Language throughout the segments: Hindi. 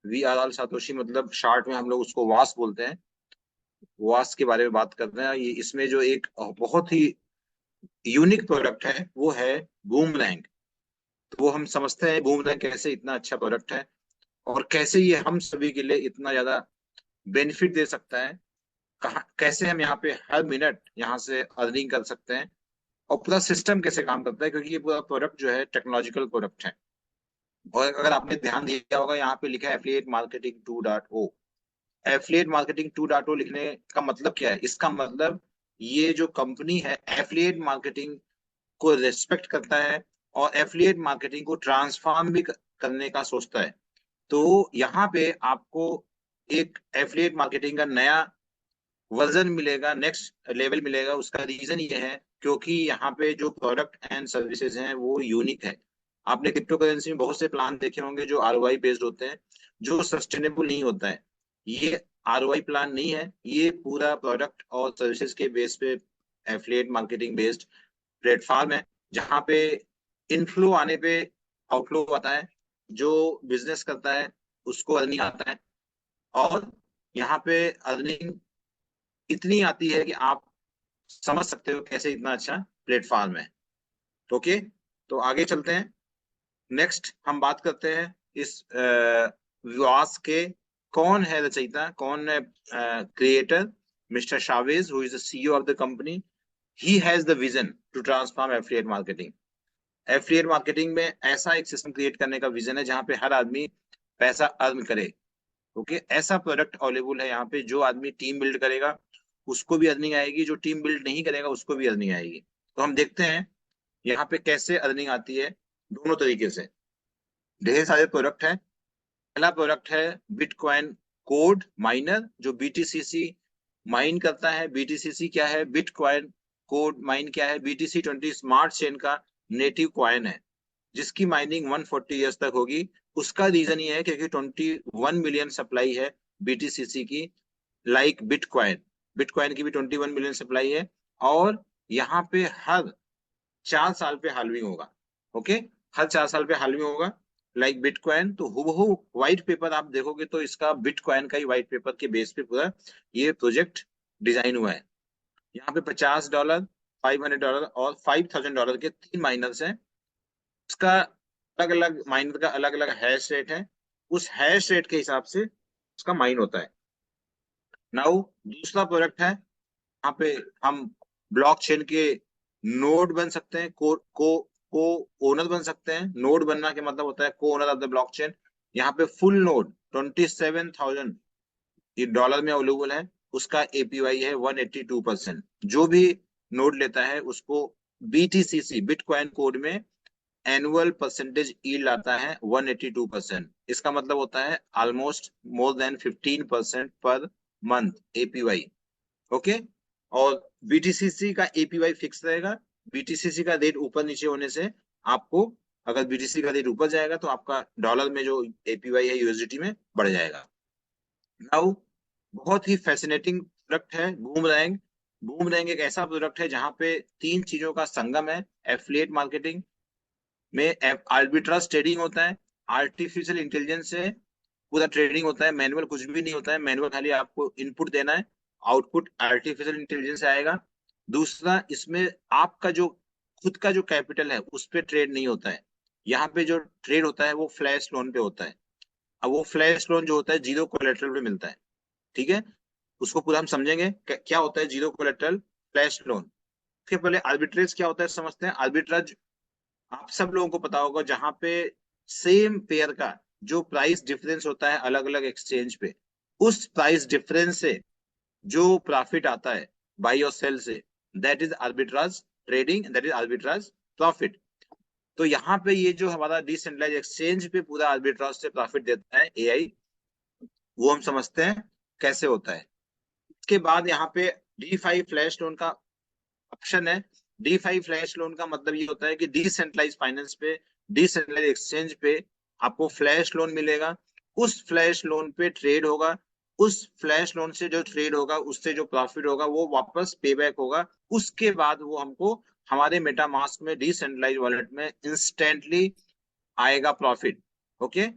VRR सातोशी मतलब शार्ट में हम लोग उसको वास बोलते हैं। वास के बारे में बात कर रहे हैं। ये इसमें जो एक बहुत ही यूनिक प्रोडक्ट है वो है बूमरैंग। तो वो हम समझते हैं बूमरैंग कैसे इतना अच्छा प्रोडक्ट है और कैसे ये हम सभी के लिए इतना ज्यादा बेनिफिट दे सकता है। कहाँ कैसे हम यहाँ पे हर मिनट यहाँ से अर्निंग कर सकते हैं और पूरा सिस्टम कैसे काम करता है, क्योंकि ये पूरा प्रोडक्ट जो है टेक्नोलॉजिकल प्रोडक्ट है। और अगर आपने ध्यान दिया होगा यहाँ पे लिखा है एफिलिएट मार्केटिंग 2.0। एफिलिएट मार्केटिंग 2.0 लिखने का मतलब क्या है? इसका मतलब ये जो कंपनी है एफिलिएट मार्केटिंग को रेस्पेक्ट करता है और एफिलिएट मार्केटिंग को ट्रांसफॉर्म भी करने का सोचता है। तो यहाँ पे आपको एक एफिलिएट मार्केटिंग का नया वर्जन मिलेगा, नेक्स्ट लेवल मिलेगा। उसका रीजन ये है क्योंकि यहाँ पे जो प्रोडक्ट एंड सर्विसेज हैं वो यूनिक है। आपने क्रिप्टो करेंसी में बहुत से प्लान देखे होंगे जो ROI बेस्ड होते हैं, जो सस्टेनेबल नहीं होता है। ये ROI प्लान नहीं है, ये पूरा प्रोडक्ट और सर्विसेज के बेस पे एफिलिएट मार्केटिंग बेस्ड प्लेटफॉर्म है, जहाँ पे इनफ्लो आने पे आउटफ्लो आता है। जो बिजनेस करता है उसको अर्निंग आता है और यहाँ पे अर्निंग इतनी आती है कि आप समझ सकते हो कैसे इतना अच्छा प्लेटफॉर्म है। ओके, तो आगे चलते हैं। नेक्स्ट हम बात करते हैं इस विवास के कौन है रचयिता, कौन है creator. Mister Shavez who is the CEO of the company. He has the vision to transform affiliate marketing. Affiliate marketing में ऐसा एक सिस्टम क्रिएट करने का विजन है जहां पे हर आदमी पैसा अर्न करे। ओके, ऐसा प्रोडक्ट अवेलेबल है यहाँ पे। जो आदमी टीम बिल्ड करेगा उसको भी अर्निंग आएगी, जो टीम बिल्ड नहीं करेगा उसको भी अर्निंग आएगी। तो हम देखते हैं यहाँ पे कैसे अर्निंग आती है दोनों तरीके से। ढेर सारे प्रोडक्ट है। पहला प्रोडक्ट है बिटकॉइन कोड माइनर, जो BTCC माइन करता है। BTCC क्या है? बिटकॉइन कोड माइन क्या है? BTC20 स्मार्ट चेन का नेटिव कॉइन है जिसकी माइनिंग 140 ईयर्स तक होगी। उसका रीजन ये है क्योंकि 21 मिलियन सप्लाई है BTCC की। लाइक बिटकॉइन, बिटकॉइन की भी 21 मिलियन सप्लाई है। और यहाँ पे हर 4 साल पे हाल्विंग होगा। ओके, हर 4 साल पे हाल्विंग होगा। लाइक बिटकॉइन तो हूबहू व्हाइट पेपर आप देखोगे तो इसका बिटकॉइन का ही व्हाइट पेपर के बेस पे पूरा ये प्रोजेक्ट डिजाइन हुआ है। यहाँ पे $50, $500 और $5,000 के 3 माइनर्स हैं। उसका अलग अलग माइनर का अलग अलग हैश रेट है। उस हैश रेट के हिसाब से उसका माइन होता है। नाउ दूसरा प्रोडक्ट है, यहाँ पे हम ब्लॉकचेन के नोड बन सकते हैं, को ओनर बन सकते हैं। नोड बनना के मतलब होता है को ओनर ऑफ द ब्लॉकचेन। यहाँ पे फुल नोड $27,000 ये डॉलर में अवेलेबल है। उसका APY है 182%। जो भी नोड लेता है उसको BTCC बिटकॉइन कोड में एनुअल परसेंटेज ईल्ड आता है 182%। इसका मतलब होता है almost more than 15% per month APY। Okay, और BTCC का APY फिक्स रहेगा। BTCC का रेट ऊपर नीचे होने से आपको, अगर BTC का रेट ऊपर जाएगा तो आपका डॉलर में जो APY है USDT में बढ़ जाएगा। नाउ बहुत ही फैसिनेटिंग प्रोडक्ट है बूमरैंग। बूमरैंग एक ऐसा प्रोडक्ट है जहां पे 3 चीजों का संगम है। एफिलिएट मार्केटिंग में आर्बिट्राज ट्रेडिंग होता है, आर्टिफिशियल इंटेलिजेंस से पूरा ट्रेडिंग होता है। मैनुअल कुछ भी नहीं होता है, मैनुअल खाली आपको इनपुट देना है, आउटपुट आर्टिफिशियल इंटेलिजेंस से आएगा। दूसरा, इसमें आपका जो खुद का जो कैपिटल है उस पर ट्रेड नहीं होता है। यहाँ पे जो ट्रेड होता है वो फ्लैश लोन पे होता है। अब वो फ्लैश लोन जो होता है जीरो कोलेटरल पे मिलता है। ठीक है, उसको पूरा हम समझेंगे क्या होता है जीरो कोलेटरल फ्लैश लोन। उसके पहले आर्बिट्रेज क्या होता है समझते हैं। आर्बिट्राज आप सब लोगों को पता होगा, जहां पे सेम पेयर का जो प्राइस डिफरेंस होता है अलग अलग एक्सचेंज पे, उस प्राइस डिफरेंस से जो प्रॉफिट आता है बाई और सेल से, that is arbitrage trading, that is arbitrage profit. तो यहाँ पे ये जो हमारा डिसेंट्रलाइज एक्सचेंज पे पूरा आर्बिट्राज से प्रॉफिट देता है AI, वो हम समझते हैं कैसे होता है। इसके बाद यहाँ पे D5 फ्लैश लोन का ऑप्शन है। D5 फ्लैश लोन का मतलब ये होता है कि डिसेंट्रलाइज फाइनेंस पे, डिसेंट्रलाइज एक्सचेंज पे आपको फ्लैश लोन मिलेगा। उस फ्लैश लोन पे ट्रेड होगा। उस फ्लैश लोन से जो ट्रेड होगा उससे जो प्रॉफिट होगा वो वापस पे बैक होगा। उसके बाद वो हमको हमारे मेटामास्क में डिसेंट्रलाइज वॉलेट में इंस्टेंटली आएगा प्रॉफिट। ओके,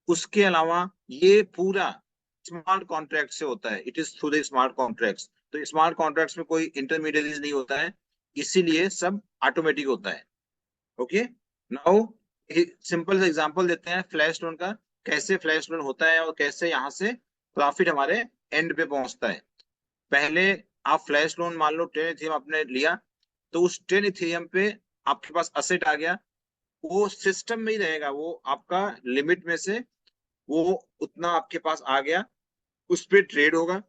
उसके अलावा ये पूरा स्मार्ट कॉन्ट्रैक्ट से होता है, it is through the smart contracts. तो स्मार्ट कॉन्ट्रैक्ट्स में कोई इंटरमीडिएरीज नहीं होता है, इसीलिए सब ऑटोमेटिक होता है। ओके, नाउ सिंपल सा एग्जांपल देते हैं फ्लैश लोन का, कैसे फ्लैश लोन होता है और कैसे यहाँ से प्रॉफिट हमारे एंड पे पहुंचता है। पहले आप फ्लैश लोन मान लो 10 इथेरियम आपने लिया, तो उस 10 इथेरियम पे आपके पास असेट आ गया, वो सिस्टम में ही रहेगा, वो आपका लिमिट में से वो उतना आपके पास आ गया, उस पे ट्रेड होगा।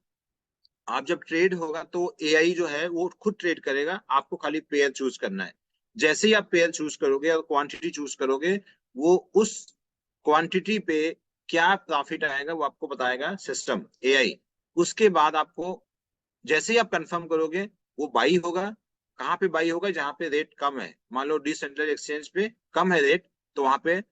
आप जब ट्रेड होगा तो एआई जो है वो खुद ट्रेड करेगा, आपको खाली पेयर चूज करना है। जैसे ही आप पेयर चूज करोगे और क्वांटिटी चूज करोगे, वो उस क्वांटिटी पे क्या प्रॉफिट आएगा वो आपको बताएगा सिस्टम, एआई। उसके बाद आपको जैसे ही आप कंफर्म करोगे, वो बाई होगा। कहाँ पे बाई होगा? जहाँ पे रेट कम है। मान लो डिसेंट्रलाइज एक्सचेंज पे कम है रेट, तो वहां पे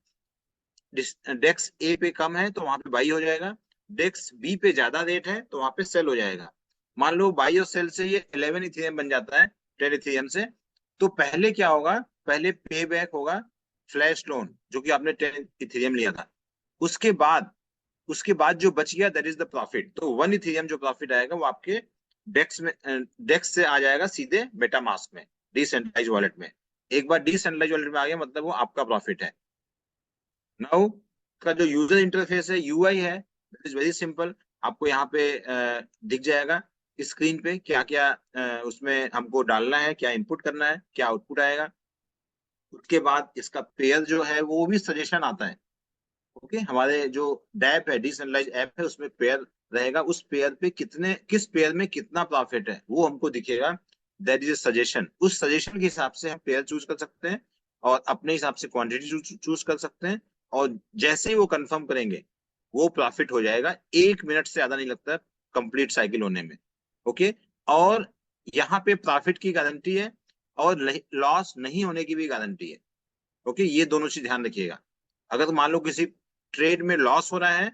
डेक्स ए पे कम है तो वहां पे बाई हो जाएगा। डेक्स बी पे ज्यादा रेट है तो वहां पे सेल हो जाएगा। मान लो बाई और सेल से ये 11 इथेरियम बन जाता है 10 इथेरियम से। तो पहले क्या होगा? पहले पे बैक होगा फ्लैश लोन जो कि आपने 10 इथेरियम लिया था। उसके बाद उसके बाद जो बच गया दैट इज द प्रॉफिट। तो 1 इथेरियम जो प्रॉफिट आएगा वो आपके डेक्स में, डेक्स से आ जाएगा सीधे मेटामास्क में, डिसेंट्रलाइज वॉलेट में। एक बार डिसेंट्रलाइज वॉलेट में आ गया मतलब वो आपका प्रॉफिट है। नाउ का जो यूजर इंटरफेस है, यूआई है, दैट इज वेरी सिंपल। आपको यहाँ पे दिख जाएगा स्क्रीन पे क्या क्या उसमें हमको डालना है, क्या इनपुट करना है, क्या आउटपुट आएगा। उसके बाद इसका पेयर जो है वो भी सजेशन आता है। ओके, हमारे जो डैप है, डिसेंट्रलाइज ऐप है, उसमें पेयर रहेगा, उस पेयर पे कितने, किस पेयर में कितना प्रॉफिट है वो हमको दिखेगा। That is a suggestion. उस सजेशन के हिसाब से हम पेयर चूज कर सकते हैं और अपने हिसाब से क्वांटिटी चूज कर सकते हैं। और जैसे ही वो कंफर्म करेंगे, वो प्रॉफिट हो जाएगा। 1 मिनट से ज्यादा नहीं लगता कंप्लीट साइकिल होने में। ओके, और यहाँ पे प्रॉफिट की गारंटी है और लॉस नहीं होने की भी गारंटी है। ओके, ये दोनों चीज ध्यान रखिएगा। अगर मान लो किसी ट्रेड में लॉस हो रहा है,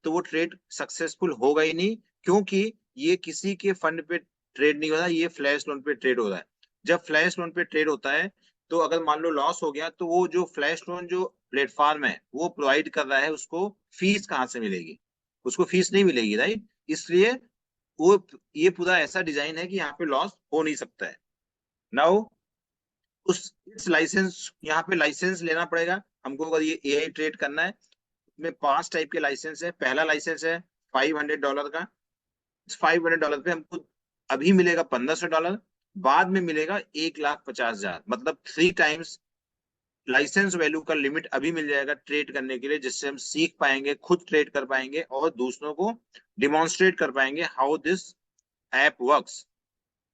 तो वो ट्रेड सक्सेसफुल होगा ही नहीं, क्योंकि ये किसी के फंड पे ट्रेड नहीं हो रहा, ये फ्लैश लोन पे ट्रेड हो रहा है। जब फ्लैश लोन पे ट्रेड होता है, तो अगर मान लो लॉस हो गया, तो वो जो फ्लैश लोन जो प्लेटफॉर्म है वो प्रोवाइड कर रहा है, उसको फीस कहाँ से मिलेगी? उसको फीस नहीं मिलेगी, राइट? इसलिए वो, ये पूरा ऐसा डिजाइन है कि यहाँ पे लॉस हो नहीं सकता है। नाउ उस इस लाइसेंस, यहाँ पे लाइसेंस लेना पड़ेगा हमको अगर ये एआई ट्रेड करना है। इसमें 5 टाइप के लाइसेंस है। पहला लाइसेंस है $500 का। इस $500 पे हमको अभी मिलेगा $1500, बाद में मिलेगा 1,50,000, मतलब 3 टाइम्स लाइसेंस वैल्यू का लिमिट अभी मिल जाएगा ट्रेड करने के लिए, जिससे हम सीख पाएंगे, खुद ट्रेड कर पाएंगे और दूसरों को डिमॉन्स्ट्रेट कर पाएंगे हाउ दिस ऐप वर्क्स।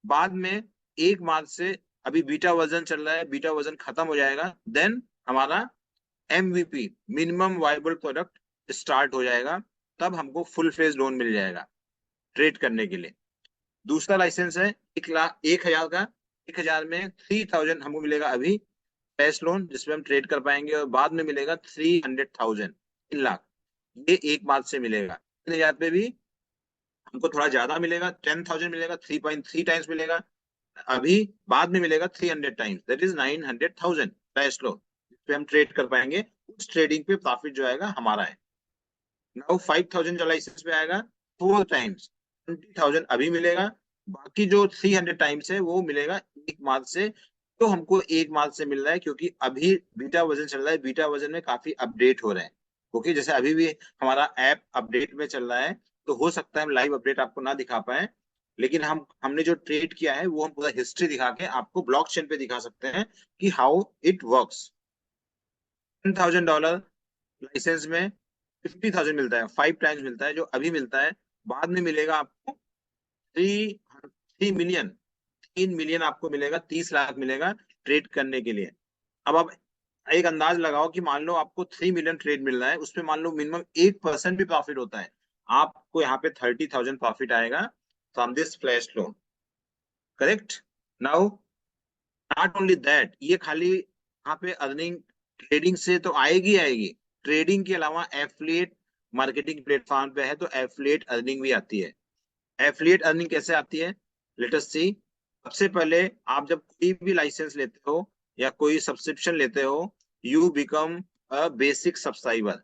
बाद में 1 मार्च से, अभी बीटा वर्जन चल रहा है, बीटा वर्जन खत्म हो जाएगा, देन हमारा MVP, minimum viable product, start हो जाएगा। तब हमको फुल फेज लोन मिल जाएगा ट्रेड करने के लिए। दूसरा लाइसेंस है 1,00,000 का। 1,000 में 3,000 हमको मिलेगा अभी कैश लोन, जिसमें हम ट्रेड कर पाएंगे, और बाद में मिलेगा 300,000, 3 लाख। ये 1 मार्च से मिलेगा। 3,000 पे भी हमको थोड़ा ज्यादा मिलेगा, 10,000 मिलेगा, 3.3 टाइम्स मिलेगा अभी, बाद में मिलेगा 300 times, that is 900,000 cash flow, जिस पे हम ट्रेड कर पाएंगे। उस ट्रेडिंग पे प्रॉफिट जो आएगा हमारा है। नाउ 5,000 जो लाइसेंस पे आएगा 4 टाइम्स, 20,000 अभी मिलेगा, बाकी जो 300 टाइम्स है वो मिलेगा 1 मार्च से। तो हमको 1 मार्च से मिल रहा है क्योंकि अभी बीटा वर्जन चल रहा है, बीटा वर्जन में काफी अपडेट हो रहे हैं। क्योंकि जैसे अभी भी हमारा ऐप अपडेट में चल रहा है, तो हो सकता है हम लाइव अपडेट आपको ना दिखा पाए, लेकिन हमने जो ट्रेड किया है वो हम पूरा हिस्ट्री दिखा के आपको ब्लॉकचेन पे दिखा सकते हैं कि हाउ इट वर्क्स। $10,000 लाइसेंस में 50,000 मिलता है, 5 टाइम्स मिलता है जो अभी मिलता है। बाद में मिलेगा आपको 3 मिलियन, 3 मिलियन आपको मिलेगा, 30 लाख मिलेगा ट्रेड करने के लिए। अब आप एक अंदाज लगाओ कि मान लो आपको 3 मिलियन ट्रेड मिल रहा है, उसमें मान लो मिनिमम 1% भी प्रॉफिट होता है, आपको यहाँ पे 30,000 प्रॉफिट आएगा from this flash loan. Correct? Now not only that, ये खाली यहाँ पे अर्निंग ट्रेडिंग से तो आएगी आएगी, ट्रेडिंग के अलावा एफिलिएट मार्केटिंग प्लेटफॉर्म पे है तो एफिलिएट अर्निंग भी आती है। एफिलिएट अर्निंग कैसे आती है? लेट अस सी। सबसे पहले आप जब कोई भी लाइसेंस लेते हो या कोई सब्सक्रिप्शन लेते हो, you become a basic subscriber.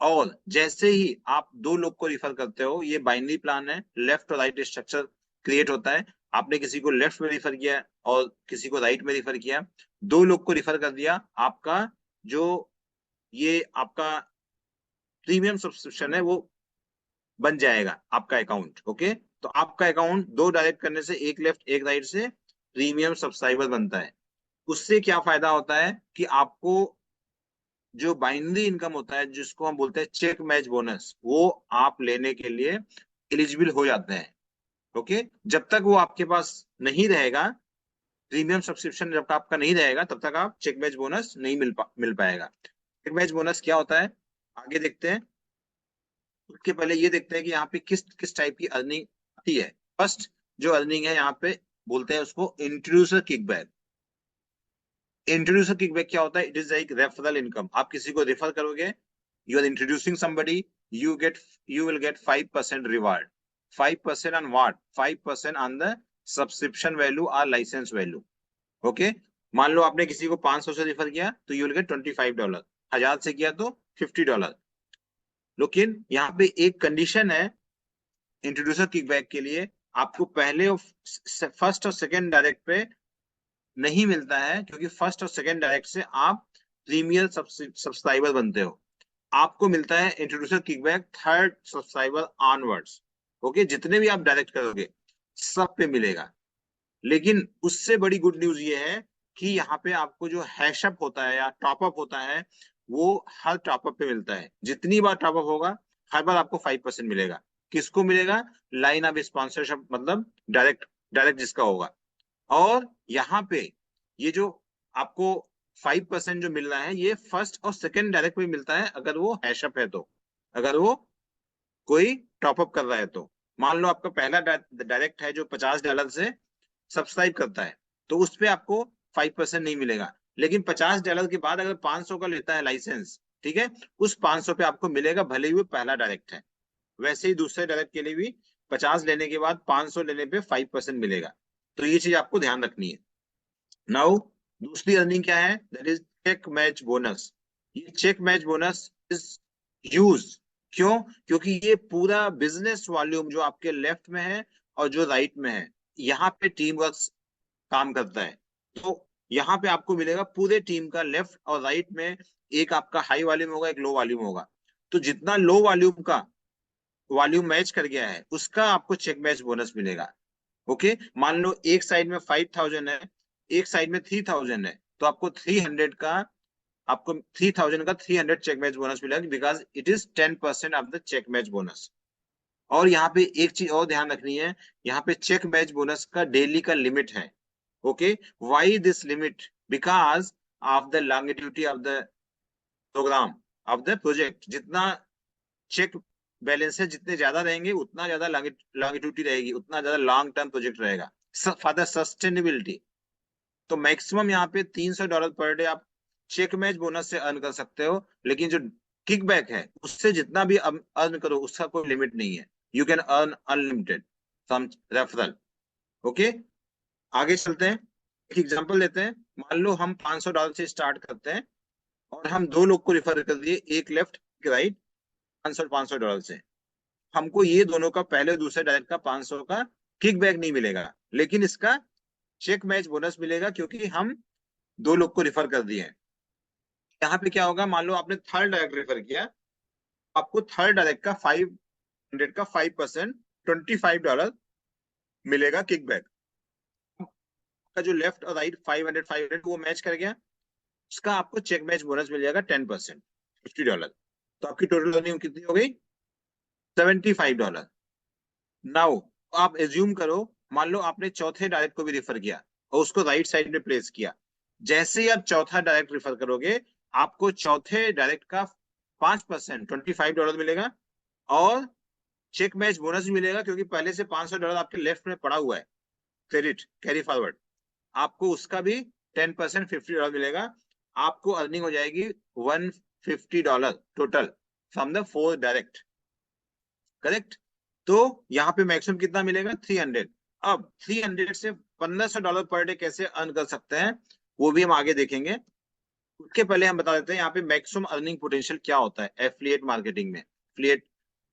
और जैसे ही आप दो लोग को रिफर करते हो, ये बाइनरी प्लान है, लेफ्ट और राइट स्ट्रक्चर क्रिएट होता है। आपने किसी को लेफ्ट में रिफर किया और किसी को राइट में रिफर किया, दो लोग को रिफर कर दिया, आपका जो ये आपका प्रीमियम सब्सक्रिप्शन है वो बन जाएगा आपका अकाउंट। ओके, तो आपका अकाउंट दो डायरेक्ट करने से, एक लेफ्ट एक राइट से, प्रीमियम सब्सक्राइबर बनता है। उससे क्या फायदा होता है कि आपको जो बाइनरी इनकम होता है, जिसको हम बोलते हैं चेक मैच बोनस, वो आप लेने के लिए एलिजिबल हो जाते हैं। ओके, जब तक वो आपके पास नहीं रहेगा, प्रीमियम सब्सक्रिप्शन जब तक आपका नहीं रहेगा, तब तक आप चेक मैच बोनस नहीं मिल पाएगा। चेक मैच बोनस क्या होता है, आगे देखते हैं। उसके पहले ये देखते हैं कि यहाँ पे किस किस टाइप की अर्निंग आती है। फर्स्ट जो अर्निंग है यहाँ पे बोलते हैं उसको इंट्रोड्यूसर किकबैक। इंट्रोड्यूसर किकबैक क्या होता है? It is like referral income. आप किसी को रेफर करोगे, you are introducing somebody, you get you will get 5% reward. 5% on what? 5% on the subscription value और लाइसेंस वैल्यू। ओके, मान लो आपने किसी को 500 से रिफर किया तो यू विल गेट $25, 1000 से किया तो $50। लेकिन यहाँ पे एक कंडीशन है इंट्रोड्यूसर किकबैक के लिए, आपको पहले फर्स्ट और सेकेंड डायरेक्ट पे नहीं मिलता है, क्योंकि फर्स्ट और सेकेंड डायरेक्ट से आप प्रीमियर सब्सक्राइबर बनते हो। आपको मिलता है introducer kickback third subscriber onwards. Okay, जितने भी आप डायरेक्ट करोगे सब पे मिलेगा। लेकिन उससे बड़ी गुड न्यूज ये है कि यहाँ पे आपको जो हैशअप होता है या टॉपअप होता है, वो हर टॉपअप पे मिलता है। जितनी बार टॉपअप होगा, हर बार आपको 5% मिलेगा। किसको मिलेगा? लाइन ऑफ स्पॉन्सरशिप, मतलब डायरेक्ट डायरेक्ट जिसका होगा। और यहाँ पे ये जो आपको 5% जो मिल रहा है, ये फर्स्ट और सेकंड डायरेक्ट में मिलता है, अगर वो हैशअप है तो, अगर वो कोई टॉपअप कर रहा है तो। मान लो आपका पहला डायरेक्ट है जो $50 से सब्सक्राइब करता है, तो उस पे आपको 5% नहीं मिलेगा। लेकिन $50 के बाद अगर 500 का लेता है लाइसेंस, ठीक है, उस 500 पे आपको मिलेगा, भले ही वो पहला डायरेक्ट है। वैसे ही दूसरे डायरेक्ट के लिए भी 50 लेने के बाद 500 लेने पे 5% मिलेगा। तो ये चीज आपको ध्यान रखनी है। नाउ दूसरी अर्निंग क्या है? That is check match bonus. ये check match bonus is use, क्यों? क्योंकि ये पूरा बिजनेस वॉल्यूम जो आपके लेफ्ट में है और जो राइट में है, यहाँ पे टीम वर्क काम करता है। तो यहाँ पे आपको मिलेगा पूरे टीम का लेफ्ट और राइट में, एक आपका हाई वॉल्यूम होगा, एक लो वॉल्यूम होगा। तो जितना लो वॉल्यूम का वॉल्यूम मैच कर गया है, उसका आपको चेक मैच बोनस मिलेगा। ओके, मान लो एक साइड में 5000 है, एक साइड में 3000 है, तो आपको 300 का, आपको 3000 का 300 चेक मैच बोनस मिलेगा, because it is 10% of the check match bonus. और यहाँ पे एक चीज और ध्यान रखनी है, यहाँ पे चेक मैच बोनस का डेली का लिमिट है। Okay, why this limit? Because of the longitudinity of the program, of the project. जितना चेक बैलेंस है, जितने ज्यादा रहेंगे, उतना ज्यादा लॉन्गिट्यूडिटी रहेगी, उतना ज्यादा लॉन्ग टर्म प्रोजेक्ट रहेगा फॉर द सस्टेनेबिलिटी। तो मैक्सिमम यहाँ पे $300 पर डे आप चेक मैच बोनस से अर्न कर सकते हो। लेकिन जो किकबैक है, उससे जितना भी अर्न करो, उसका कोई लिमिट नहीं है। You can earn unlimited from referral. Okay, आगे चलते हैं, एक एग्जांपल लेते हैं। मान लो हम $500 से स्टार्ट करते हैं और हम दो लोग को रिफर कर दिए, एक लेफ्ट एक राइट, 500 से। हमको ये दोनों का, पहले और दूसरे डायरेक्ट का 500 का किकबैक नहीं मिलेगा, लेकिन इसका चेक मैच बोनस मिलेगा, क्योंकि हम दो लोग को रिफर कर दिए हैं। यहाँ पे क्या होगा? मान लो आपने थर्ड डायरेक्ट रेफर किया, आपको थर्ड डायरेक्ट का 500 का 5%, $25 मिलेगा किकबैक। का जो लेफ्ट और राइट 500 वो मैच कर गया, उसका आपको चेक मैच बोनस मिल जाएगा 10%, $50। तो आपकी टोटल अर्निंग कितनी हो गई? $75। नाउ आप एज्यूम करो, मान लो आपने चौथे डायरेक्ट को भी रिफर किया और उसको राइट साइड में प्लेस किया। जैसे ही आप चौथा डायरेक्ट रिफर करोगे, आपको चौथे डायरेक्ट का 5%, $25 मिलेगा, और चेक मैच बोनस भी मिलेगा, क्योंकि पहले से $500 आपके लेफ्ट में पड़ा हुआ है, क्रेडिट कैरी फॉरवर्ड। आपको उसका भी 10%, $50 मिलेगा। आपको अर्निंग हो जाएगी $150 total from the 4 direct. Correct? तो यहाँ पे मैक्सिमम कितना मिलेगा? 300। अब 300 से $1500 पर डे कैसे अर्न कर सकते हैं, वो भी हम आगे देखेंगे। उसके पहले हम बता देते हैं यहाँ पे मैक्सिमम अर्निंग पोटेंशियल क्या होता है एफिलिएट मार्केटिंग में, एफिलिएट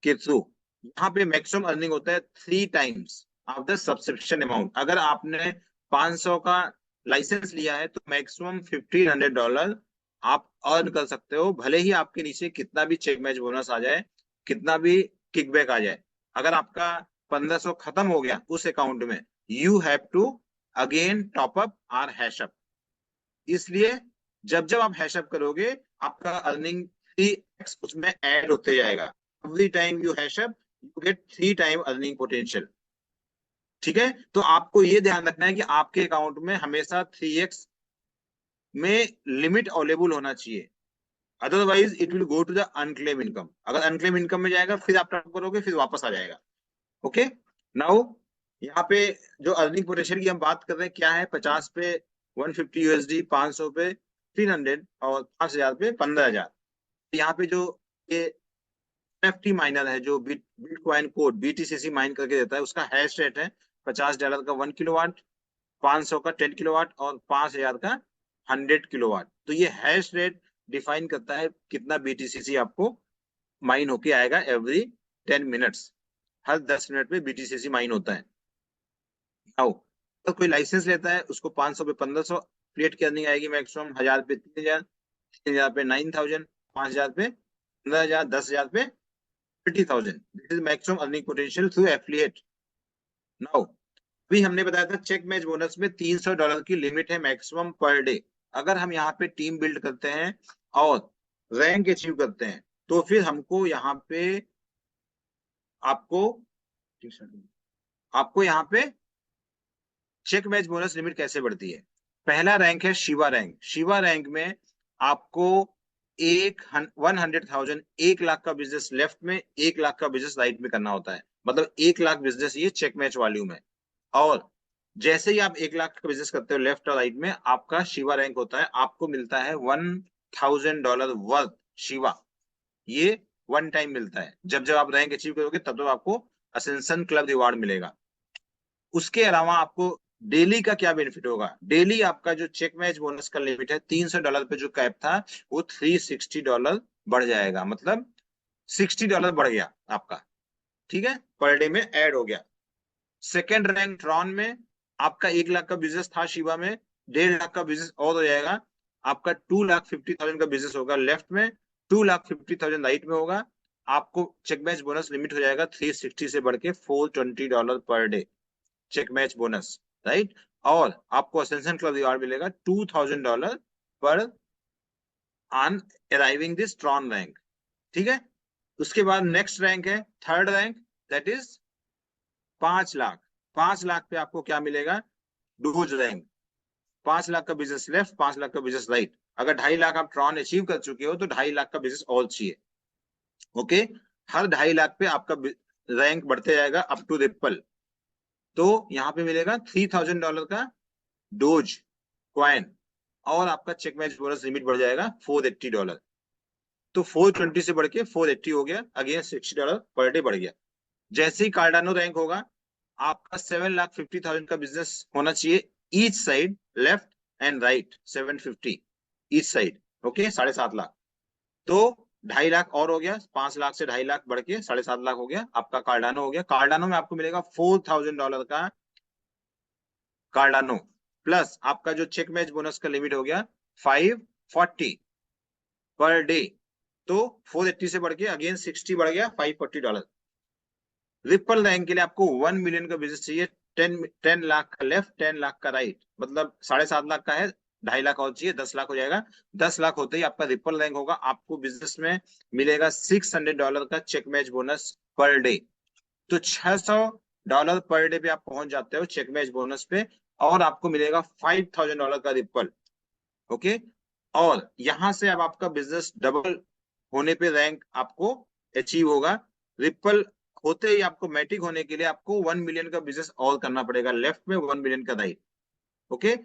के थ्रू। यहाँ पे मैक्सिमम अर्निंग होता है 3 times of the subscription amount. अगर आपने 500 का लाइसेंस लिया है तो मैक्सिमम $1500 आप अर्न कर सकते हो, भले ही आपके नीचे कितना भी चेक मैच बोनस आ जाए, कितना भी किकबैक आ जाए। अगर आपका 1500 खत्म हो गया उस अकाउंट में, you have to again top up or hash up. इसलिए जब जब आप हैशअप करोगे आपका अर्निंग 3x उसमें ऐड होते जाएगा। Every time you hashup you get 3 time earning potential. ठीक है, तो आपको ये ध्यान रखना है कि आपके अकाउंट में हमेशा 3x में लिमिट अवेलेबल होना चाहिए, otherwise it will go to the unclaim income. अगर अनक्लेम इनकम में जाएगा फिर आप टॉप करोगे फिर वापस आ जाएगा। ओके, नाउ यहाँ पे जो अर्निंग पोटेंशियल की हम बात कर रहे हैं क्या है, 50 पे 150 USD, 500 पे 300 और 5000 पे 15000। यहाँ पे जो ये NFT माइनर है जो बिटकॉइन कोड BTCC माइन करके देता है, उसका हैश रेट है $50 का 1 किलोवाट, 500 का 10 किलोवाट और 5000 का 100 किलोवाट। तो ये हैश रेट डिफाइन करता है कितना BTCC आपको माइन होके आएगा एवरी 10 मिनट्स। हर 10 मिनट में BTCC माइन होता है। आओ, तो कोई लाइसेंस लेता है उसको 500 पे 1500 प्लेट की अर्निंग आएगी मैक्सिमम, 1000 पे 3000, 3000 पे 9000, 5000 पे 15000, 10000 पे 30,000। This is maximum earning potential through affiliate. Now अभी हमने बताया था चेक मैच बोनस में $300 की लिमिट है मैक्सिमम पर डे। अगर हम यहाँ पे टीम बिल्ड करते हैं और रैंक अचीव करते हैं तो फिर हमको यहाँ पे आपको आपको यहाँ पे चेक मैच बोनस लिमिट कैसे बढ़ती है। पहला रैंक है शिवा रैंक। शिवा रैंक में आपको 100,000, 1 लाख का बिजनेस लेफ्ट में, 1 लाख का बिजनेस राइट में करना होता है। मतलब 1 लाख बिजनेस ये चेक मैच वॉल्यूम है। और जैसे ही आप 1 लाख का बिजनेस करते हो लेफ्ट और राइट में, आपका शिवा रैंक होता है, आपको मिलता है $1000 वर्थ शिवा। ये वन टाइम मिलता है, जब जब आप रैंक अचीव करोगे तब तब आपको असेंशन क्लब रिवार्ड मिलेगा। उसके अलावा आपको डेली का क्या बेनिफिट होगा, डेली आपका जो चेक मैच बोनस का लिमिट है $300 पे जो कैप था वो $360 बढ़ जाएगा, मतलब $60 बढ़ गया आपका। ठीक है, पर डे में ऐड हो गया। सेकेंड रैंक ट्रॉन में आपका 1 लाख का बिजनेस था शिवा में, 1.5 लाख का बिजनेस और हो जाएगा, आपका 2,50,000 का बिजनेस होगा लेफ्ट में, 2,50,000 राइट में होगा। आपको चेक मैच बोनस लिमिट हो जाएगा 360 से बढ़ के $420 per day check match bonus, right. और आपको असेंशन क्लब रिवार्ड मिलेगा $2,000 पर on arriving this Tron rank. ठीक है, उसके बाद नेक्स्ट रैंक है third rank, that is 5 lakh. 5 lakh पे आपको क्या मिलेगा, डोज रैंक। 5 लाख का बिजनेस लेफ्ट, 5 लाख का बिजनेस राइट। अगर 2.5 लाख आप ट्रॉन अचीव कर चुके हो तो 2.5 लाख का बिजनेस और चाहिए। ओके, हर 2.5 लाख पे आपका रैंक बढ़ते जाएगा अप टू रिपल। तो यहाँ पे मिलेगा $3,000 का डोज क्वाइन, और आपका चेक मैच बोनस लिमिट बढ़ जाएगा $480। तो 420 से बढ़ के 480 हो गया, अगेन $60 पर डे बढ़ गया। जैसे ही कार्डानो रैंक होगा आपका 7,50,000 का बिजनेस होना चाहिए each side, left and right 750 each side. Okay, 7.5 lakh. तो 2.5 लाख और हो गया, 5 लाख से 2.5 लाख बढ़ के 7.5 लाख हो गया, आपका कार्डानो हो गया। कार्डानो में आपको मिलेगा $4,000 का कार्डानो, प्लस आपका जो चेक मैच बोनस का लिमिट हो गया 540 पर डे। तो 480 से बढ़ के अगेन 60 बढ़ गया $540। रिपल रैंक के लिए आपको 1 मिलियन का बिजनेस चाहिए, 10 लाख का लेफ्ट, 10 लाख का राइट, मतलब 7.5 लाख का है, 2.5 लाख और चाहिए, 10 लाख हो जाएगा। 10 लाख होते ही आपका रिपल रैंक होगा, आपको बिजनेस में मिलेगा $600 का check match bonus per day. तो $600 पर डे पे आप पहुंच जाते हो चेक मैच बोनस पे, और आपको मिलेगा $5,000 का रिपल। ओके, और यहां से अब आपका बिजनेस डबल होने पे रैंक आपको अचीव होगा। रिपल होते ही आपको मैटिक होने के लिए आपको 1 मिलियन का बिजनेस और करना पड़ेगा लेफ्ट में, 1 मिलियन का राइट। ओके,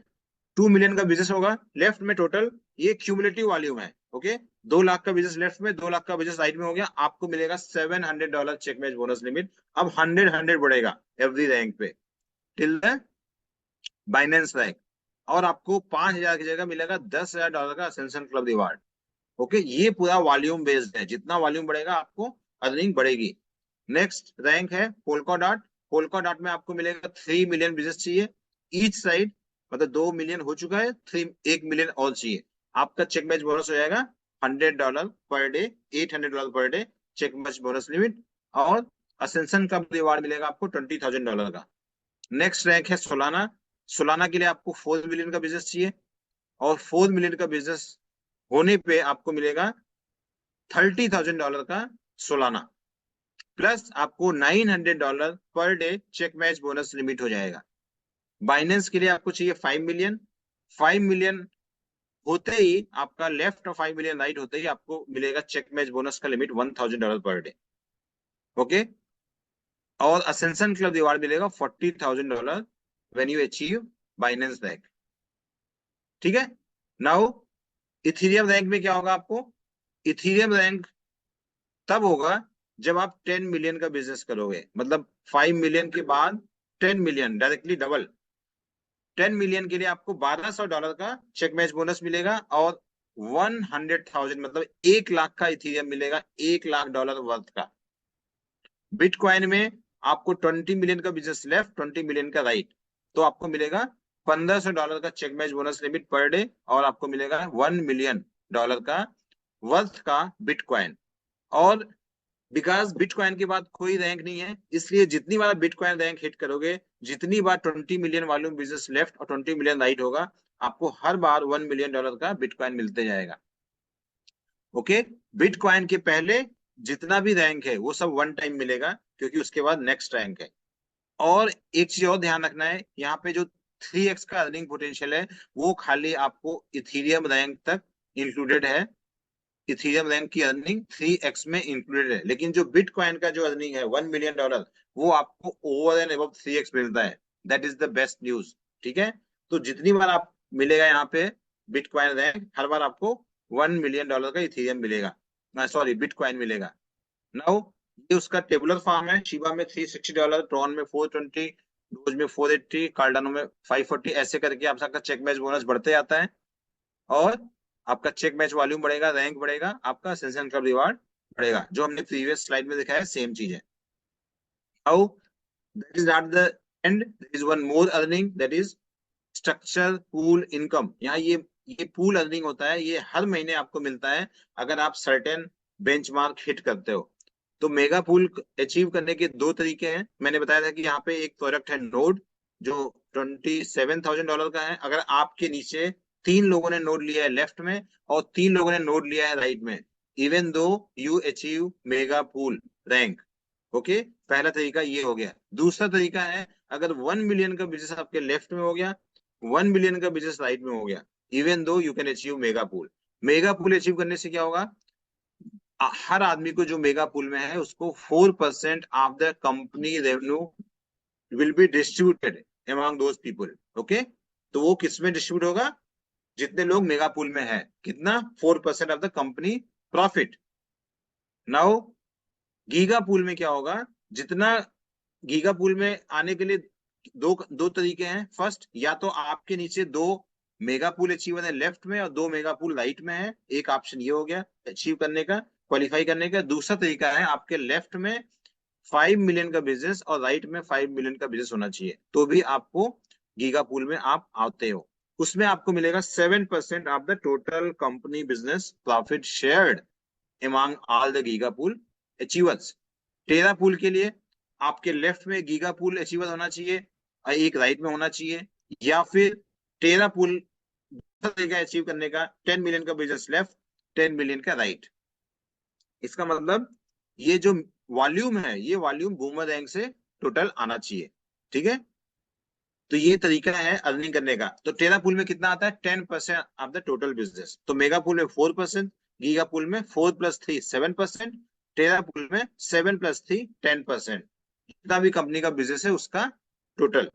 2 मिलियन का बिजनेस होगा लेफ्ट में टोटल, ये क्यूमुलेटिव वॉल्यूम है। ओके, 2 लाख का बिजनेस लेफ्ट में, 2 लाख का बिजनेस राइट में हो गया, आपको मिलेगा $700 चेक मैच बोनस लिमिट। अब 100 बढ़ेगा एवरी रैंक पे टिल द बाइनेंस रैंक। और आपको 5,000 की जगह मिलेगा $10,000 का असेंशन क्लब रिवार्ड। ओके, ये पूरा वॉल्यूम बेस्ड है, जितना वॉल्यूम बढ़ेगा आपको अर्निंग बढ़ेगी। नेक्स्ट रैंक है पोल्का डॉट। पोल्का डॉट में आपको मिलेगा 3 मिलियन बिजनेस चाहिए ईच साइड, मतलब 2 मिलियन हो चुका है, 1 मिलियन और चाहिए। आपका चेक मैच बोनस हो जाएगा $100 पर day, $800 per day check match bonus limit. और असेंशन का रिवार्ड मिलेगा आपको $20,000 का। नेक्स्ट रैंक है सोलाना। सोलाना के लिए आपको 4 मिलियन का बिजनेस चाहिए, और 4 मिलियन का बिजनेस होने पे आपको मिलेगा $30,000 का सोलाना, प्लस आपको $900 per day check match bonus limit हो जाएगा। बाइनेंस के लिए आपको चाहिए 5 मिलियन। 5 मिलियन होते ही आपका लेफ्ट और 5 मिलियन राइट होते ही आपको मिलेगा चेक मैच बोनस का लिमिट $1,000 पर डे। ओके, और असेंशन क्लब रिवार्ड मिलेगा $40,000 when you achieve Binance rank. ठीक है। नाउ इथीरियम रैंक में क्या होगा आपको? इथीरियम रैंक तब होगा जब आप 10 मिलियन का बिजनेस करोगे, मतलब 5 मिलियन के बाद 10 मिलियन, डायरेक्टली डबल। 10 मिलियन के लिए आपको $1,200 का चेक मैच बोनस मिलेगा, और 100,000 मतलब 1 लाख का इथीरियम मिलेगा, $1 लाख वर्थ का। बिटकॉइन में आपको 20 मिलियन का बिजनेस लेफ्ट, 20 मिलियन का राइट, तो आपको मिलेगा $1,500 का check match bonus limit per day, और आपको मिलेगा $1 मिलियन का वर्थ का बिटकॉइन। और बिकॉज बिटकॉइन के बाद कोई रैंक नहीं है, इसलिए जितनी बार बिटकॉइन रैंक हिट करोगे, जितनी बार 20 मिलियन वॉल्यूम बिजनेस लेफ्ट और 20 मिलियन राइट होगा, आपको हर बार $1 मिलियन का बिटकॉइन मिलते जाएगा। ओके, बिटकॉइन के पहले जितना भी रैंक है वो सब वन टाइम मिलेगा, क्योंकि उसके बाद नेक्स्ट रैंक है। और एक चीज और ध्यान रखना है, यहाँ पे जो 3x का अर्निंग पोटेंशियल है, वो खाली आपको इथीरियम रैंक तक इंक्लूडेड है। इथीरियम रैंक की अर्निंग 3x में इंक्लूडेड है, लेकिन जो बिटकॉइन का जो अर्निंग है $1 मिलियन, वो आपको ओवर एंड अबव 3x मिलता है। That is the best news. ठीक है, तो जितनी बार आप मिलेगा यहाँ पे बिटकॉइन रैंक, हर बार आपको $1 मिलियन का इथीरियम मिलेगा, सॉरी बिटकॉइन मिलेगा। नाउ ये उसका टेबुलर फॉर्म है। शिबा में $360, ट्रॉन में 420, डोज में 480, कार्डानो में 540, ऐसे करके आप सबका चेक मैच बोनस बढ़ते जाता है, और आपका चेक मैच वॉल्यूम बढ़ेगा, रैंक बढ़ेगा, आपका सेंसन का रिवार्ड बढ़ेगा। जो हमने प्रीवियस स्लाइड में दिखाया सेम चीज है। How that is not the end, there is one more earning, that is structure pool income. यहाँ ये पूल अर्निंग होता है, ये हर महीने आपको मिलता है अगर आप सर्टेन बेंचमार्क हिट करते हो। तो मेगा पूल अचीव करने के दो तरीके हैं। मैंने बताया था कि यहाँ पे एक प्रोडक्ट है नोड, जो $27,000 का है। अगर आपके नीचे 3 लोगों ने नोड लिया है लेफ्ट में, और 3 लोगों ने नोड लिया है राइट में, even though you achieve mega pool rank. Okay, पहला तरीका ये हो गया। दूसरा तरीका है, अगर 1 मिलियन का बिजनेस आपके लेफ्ट में हो गया, 1 मिलियन का बिजनेस राइट में हो गया, even though you can achieve mega pool. Mega pool achieve करने से क्या होगा? हर आदमी को जो मेगा पूल में है उसको 4% of the company revenue will be distributed among those people. Okay, तो वो किस में डिस्ट्रीब्यूट होगा? जितने लोग मेगा पूल में है, कितना? 4% of the company profit. Now giga pool में क्या होगा? जितना गीगा पूल में आने के लिए दो दो तरीके हैं। फर्स्ट, या तो आपके नीचे 2 मेगा पूल अचीवर है लेफ्ट में, और 2 मेगा पूल राइट में है। एक ऑप्शन ये हो गया अचीव करने का, क्वालिफाई करने का। दूसरा तरीका है, आपके लेफ्ट में 5 मिलियन का बिजनेस और राइट में 5 मिलियन का बिजनेस होना चाहिए, तो भी आपको गीगा पूल में आप आते हो। उसमें आपको मिलेगा 7% of the total company business profit shared among all the giga pool achievers. Tera pool के लिए आपके लेफ्ट में गीगा पूल अचीवर होना चाहिए और एक राइट में होना चाहिए, या फिर टेरा पूल अचीव करने का 10 मिलियन का बिजनेस लेफ्ट, 10 मिलियन का राइट। इसका मतलब ये जो वॉल्यूम है, ये वॉल्यूम बूमर रैंक से टोटल आना चाहिए। ठीक है, तो ये तरीका है अर्निंग करने का। तो टेरा पूल में कितना आता है? 10% ऑफ द टोटल बिजनेस। तो मेगा पूल में 4%, गीगा पूल में 4 + 3 7%, टेरा पूल में 7 + 3 10%। जितना भी कंपनी का बिजनेस है उसका total.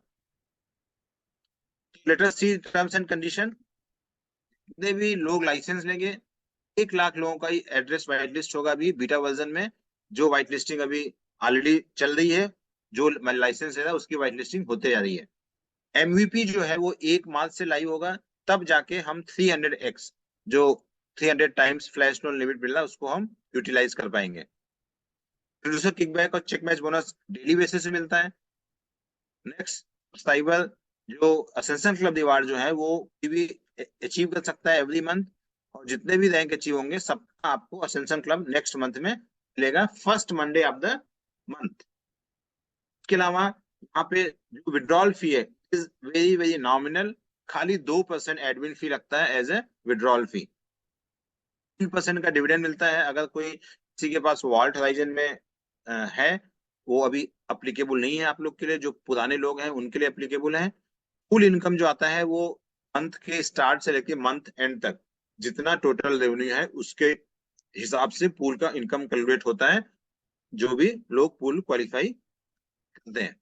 Let us see terms and condition. जितने भी लोग लाइसेंस लेंगे, 1 लाख लोगों का ही एड्रेस व्हाइट लिस्ट होगा अभी बीटा वर्जन में। जो व्हाइट लिस्टिंग अभी ऑलरेडी चल रही है, जो लाइसेंस है उसकी व्हाइट लिस्टिंग होते जा रही है। एमवीपी जो है वो 1 मार्च से लाइव होगा, तब जाके हम 300x, जो 300 टाइम्स फ्लैश लोन लिमिट मिल रहा है, उसको हम यूटिलाइज कर पाएंगे। प्रोड्यूसर किकबैक और check match bonus daily basis से मिलता है। नेक्स्ट, साइबर जो असेंशन क्लब रिवार्ड जो है वो भी अचीव कर सकता है एवरी मंथ, और जितने भी रैंक अचीव होंगे सबका आपको असेंशन क्लब नेक्स्ट मंथ में मिलेगा, first Monday of the month. इसके अलावा यहाँ पे जो विड्रॉल फी है इज वेरी वेरी नॉमिनल, खाली 2% एडमिन फी लगता है एज ए विड्रॉल फी। 3% का डिविडेंड मिलता है अगर कोई किसी के पास वॉल्ट होराइजन में है, वो अभी अप्लीकेबल नहीं है आप लोग के लिए, जो पुराने लोग हैं उनके लिए अप्लीकेबल है। फुल इनकम जो आता है वो मंथ के स्टार्ट से लेके मंथ एंड तक जितना टोटल रेवेन्यू है उसके हिसाब से पूल का इनकम कैलकुलेट होता है, जो भी लोग पूल क्वालिफाई करते हैं।